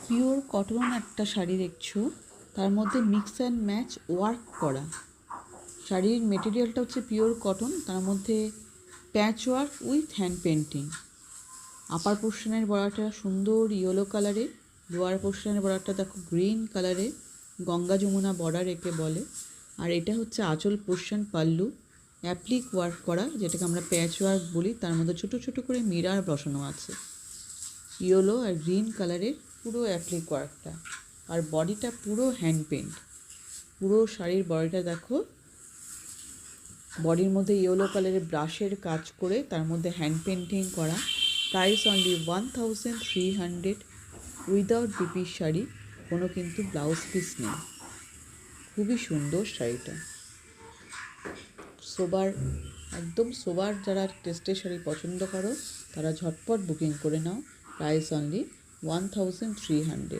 Pure cotton একটা শাড়ি দেখছো, তার মধ্যে মিক্স অ্যান্ড ম্যাচ ওয়ার্ক করা। শাড়ির মেটেরিয়ালটা হচ্ছে পিওর কটন, তার মধ্যে patch work with hand painting. Upper পোর্শনের বর্ডারটা সুন্দর ইয়েলো কালারে, লোয়ার পোর্শনের বর্ডারটা দেখো গ্রিন কালারে, গঙ্গা যমুনা বর্ডার একে বলে। আর এটা হচ্ছে আঁচল পোর্শন, পাল্লু অ্যাপ্লিক ওয়ার্ক করা, যেটাকে আমরা প্যাচ ওয়ার্ক বলি। তার মধ্যে ছোটো ছোটো করে মিরার বসানো আছে, ইয়েলো আর গ্রিন কালারের পুরো অ্যাপ্লিক ওয়ার্কটা। আর বডিটা পুরো হ্যান্ড পেন্ট। পুরো শাড়ির বডিটা দেখো, বডির মধ্যে ইয়েলো কালারের ব্রাশের কাজ করে তার মধ্যে হ্যান্ড পেন্টিং করা। প্রাইস অনলি 1300, উইদাউট বিপির শাড়ি, কোনো কিন্তু ব্লাউজ পিস নেই। খুবই সুন্দর শাড়িটা, সোবার, একদম সোবার। যারা টেস্টের শাড়ি পছন্দ করো তারা ঝটপট বুকিং করে নাও। Price only 1300।